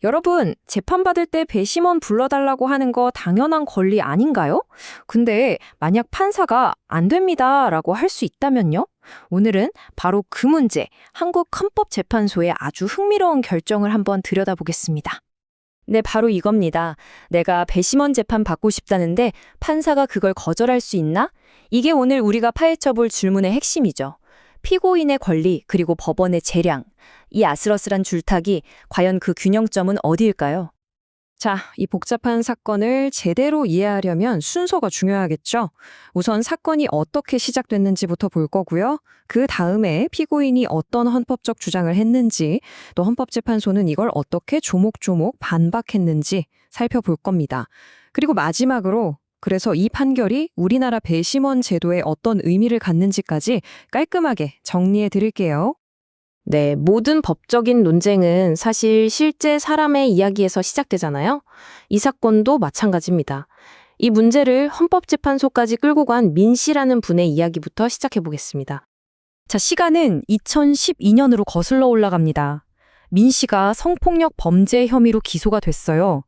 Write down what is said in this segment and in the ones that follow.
여러분, 재판받을 때 배심원 불러달라고 하는 거 당연한 권리 아닌가요? 근데 만약 판사가 안 됩니다 라고 할 수 있다면요? 오늘은 바로 그 문제, 한국헌법재판소의 아주 흥미로운 결정을 한번 들여다보겠습니다. 네, 바로 이겁니다. 내가 배심원 재판 받고 싶다는데 판사가 그걸 거절할 수 있나? 이게 오늘 우리가 파헤쳐볼 질문의 핵심이죠. 피고인의 권리 그리고 법원의 재량. 이 아슬아슬한 줄타기, 과연 그 균형점은 어디일까요? 자, 이 복잡한 사건을 제대로 이해하려면 순서가 중요하겠죠. 우선 사건이 어떻게 시작됐는지부터 볼 거고요. 그 다음에 피고인이 어떤 헌법적 주장을 했는지, 또 헌법재판소는 이걸 어떻게 조목조목 반박했는지 살펴볼 겁니다. 그리고 마지막으로 그래서 이 판결이 우리나라 배심원 제도에 어떤 의미를 갖는지까지 깔끔하게 정리해 드릴게요. 네, 모든 법적인 논쟁은 사실 실제 사람의 이야기에서 시작되잖아요. 이 사건도 마찬가지입니다. 이 문제를 헌법재판소까지 끌고 간 민 씨라는 분의 이야기부터 시작해 보겠습니다. 자, 시간은 2012년으로 거슬러 올라갑니다. 민 씨가 성폭력 범죄 혐의로 기소가 됐어요.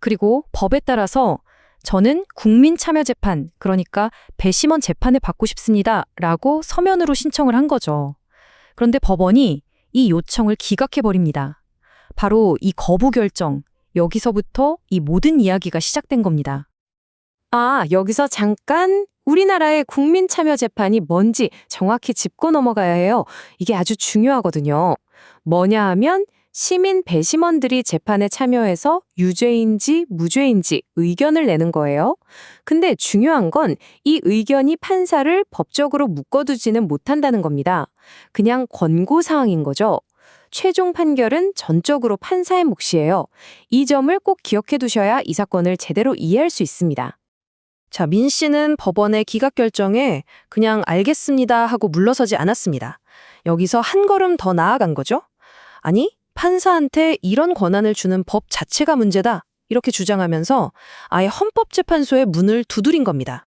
그리고 법에 따라서 저는 국민참여재판, 그러니까 배심원 재판을 받고 싶습니다 라고 서면으로 신청을 한 거죠. 그런데 법원이 이 요청을 기각해버립니다. 바로 이 거부 결정, 여기서부터 이 모든 이야기가 시작된 겁니다. 아, 여기서 잠깐 우리나라의 국민참여재판이 뭔지 정확히 짚고 넘어가야 해요. 이게 아주 중요하거든요. 뭐냐 하면 시민 배심원들이 재판에 참여해서 유죄인지 무죄인지 의견을 내는 거예요. 근데 중요한 건 이 의견이 판사를 법적으로 묶어두지는 못한다는 겁니다. 그냥 권고사항인 거죠. 최종 판결은 전적으로 판사의 몫이에요. 이 점을 꼭 기억해 두셔야 이 사건을 제대로 이해할 수 있습니다. 자, 민 씨는 법원의 기각 결정에 그냥 알겠습니다 하고 물러서지 않았습니다. 여기서 한 걸음 더 나아간 거죠. 아니, 판사한테 이런 권한을 주는 법 자체가 문제다. 이렇게 주장하면서 아예 헌법재판소의 문을 두드린 겁니다.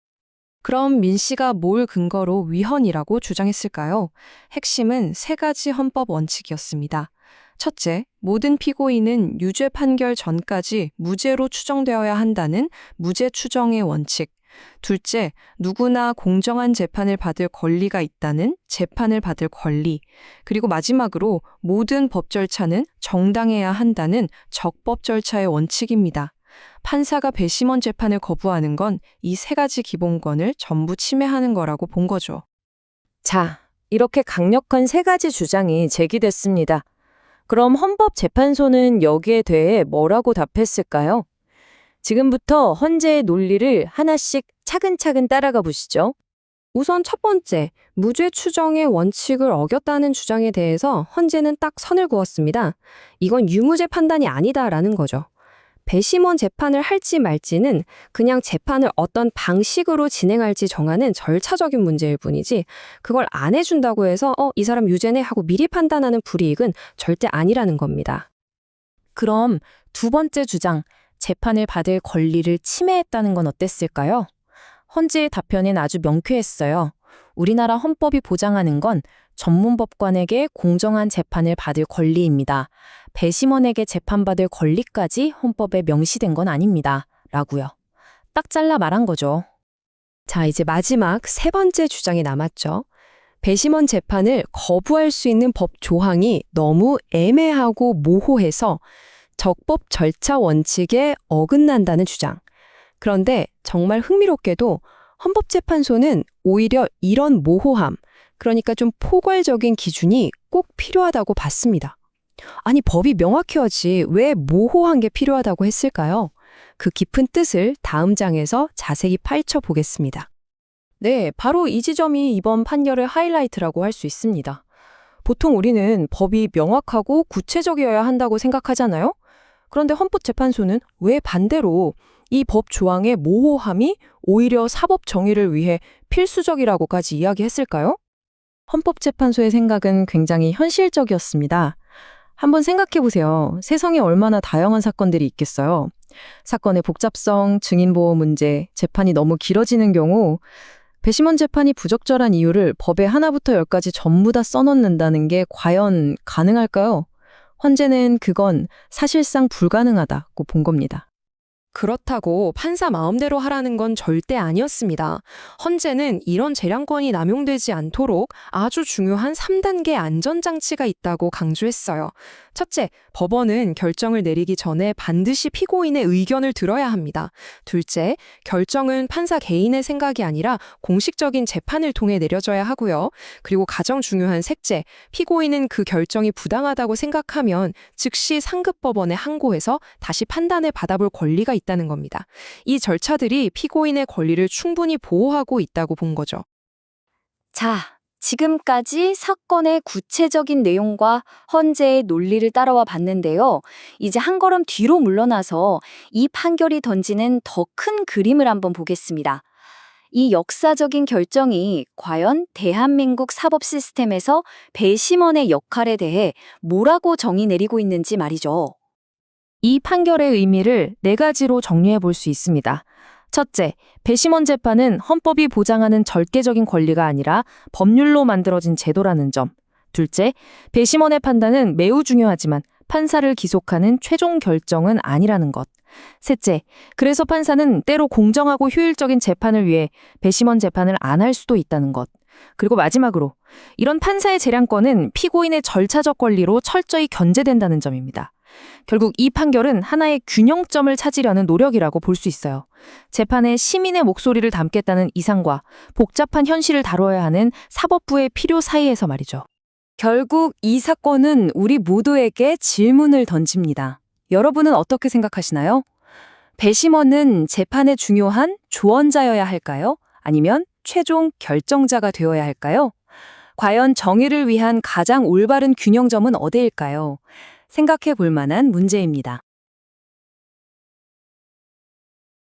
그럼 민 씨가 뭘 근거로 위헌이라고 주장했을까요? 핵심은 세 가지 헌법 원칙이었습니다. 첫째, 모든 피고인은 유죄 판결 전까지 무죄로 추정되어야 한다는 무죄 추정의 원칙. 둘째, 누구나 공정한 재판을 받을 권리가 있다는 재판을 받을 권리. 그리고 마지막으로 모든 법 절차는 정당해야 한다는 적법 절차의 원칙입니다. 판사가 배심원 재판을 거부하는 건 이 세 가지 기본권을 전부 침해하는 거라고 본 거죠. 자, 이렇게 강력한 세 가지 주장이 제기됐습니다. 그럼 헌법재판소는 여기에 대해 뭐라고 답했을까요? 지금부터 헌재의 논리를 하나씩 차근차근 따라가 보시죠. 우선 첫 번째, 무죄 추정의 원칙을 어겼다는 주장에 대해서 헌재는 딱 선을 그었습니다. 이건 유무죄 판단이 아니다라는 거죠. 배심원 재판을 할지 말지는 그냥 재판을 어떤 방식으로 진행할지 정하는 절차적인 문제일 뿐이지 그걸 안 해준다고 해서 이 사람 유죄네 하고 미리 판단하는 불이익은 절대 아니라는 겁니다. 그럼 두 번째 주장, 재판을 받을 권리를 침해했다는 건 어땠을까요? 헌재의 답변은 아주 명쾌했어요. 우리나라 헌법이 보장하는 건 전문법관에게 공정한 재판을 받을 권리입니다. 배심원에게 재판받을 권리까지 헌법에 명시된 건 아닙니다. 라고요. 딱 잘라 말한 거죠. 자, 이제 마지막 세 번째 주장이 남았죠. 배심원 재판을 거부할 수 있는 법 조항이 너무 애매하고 모호해서 적법 절차 원칙에 어긋난다는 주장. 그런데 정말 흥미롭게도 헌법재판소는 오히려 이런 모호함, 그러니까 좀 포괄적인 기준이 꼭 필요하다고 봤습니다. 아니, 법이 명확해야지 왜 모호한 게 필요하다고 했을까요? 그 깊은 뜻을 다음 장에서 자세히 파헤쳐 보겠습니다. 네, 바로 이 지점이 이번 판결의 하이라이트라고 할 수 있습니다. 보통 우리는 법이 명확하고 구체적이어야 한다고 생각하잖아요? 그런데 헌법재판소는 왜 반대로 이 법 조항의 모호함이 오히려 사법 정의를 위해 필수적이라고까지 이야기했을까요? 헌법재판소의 생각은 굉장히 현실적이었습니다. 한번 생각해 보세요. 세상에 얼마나 다양한 사건들이 있겠어요. 사건의 복잡성, 증인보호 문제, 재판이 너무 길어지는 경우 배심원 재판이 부적절한 이유를 법에 하나부터 열까지 전부 다 써놓는다는 게 과연 가능할까요? 헌재는 그건 사실상 불가능하다고 본 겁니다. 그렇다고 판사 마음대로 하라는 건 절대 아니었습니다. 헌재는 이런 재량권이 남용되지 않도록 아주 중요한 3단계 안전장치가 있다고 강조했어요. 첫째, 법원은 결정을 내리기 전에 반드시 피고인의 의견을 들어야 합니다. 둘째, 결정은 판사 개인의 생각이 아니라 공식적인 재판을 통해 내려져야 하고요. 그리고 가장 중요한 셋째, 피고인은 그 결정이 부당하다고 생각하면 즉시 상급법원에 항고해서 다시 판단을 받아볼 권리가 있다는 겁니다. 이 절차들이 피고인의 권리를 충분히 보호하고 있다고 본 거죠. 자, 지금까지 사건의 구체적인 내용과 헌재의 논리를 따라와 봤는데요. 이제 한 걸음 뒤로 물러나서 이 판결이 던지는 더 큰 그림을 한번 보겠습니다. 이 역사적인 결정이 과연 대한민국 사법 시스템에서 배심원의 역할에 대해 뭐라고 정의 내리고 있는지 말이죠. 이 판결의 의미를 4가지로 정리해 볼 수 있습니다. 첫째, 배심원 재판은 헌법이 보장하는 절대적인 권리가 아니라 법률로 만들어진 제도라는 점. 둘째, 배심원의 판단은 매우 중요하지만 판사를 기속하는 최종 결정은 아니라는 것. 셋째, 그래서 판사는 때로 공정하고 효율적인 재판을 위해 배심원 재판을 안 할 수도 있다는 것. 그리고 마지막으로, 이런 판사의 재량권은 피고인의 절차적 권리로 철저히 견제된다는 점입니다. 결국 이 판결은 하나의 균형점을 찾으려는 노력이라고 볼 수 있어요. 재판에 시민의 목소리를 담겠다는 이상과 복잡한 현실을 다뤄야 하는 사법부의 필요 사이에서 말이죠. 결국 이 사건은 우리 모두에게 질문을 던집니다. 여러분은 어떻게 생각하시나요? 배심원은 재판의 중요한 조언자여야 할까요? 아니면 최종 결정자가 되어야 할까요? 과연 정의를 위한 가장 올바른 균형점은 어디일까요? 생각해 볼 만한 문제입니다.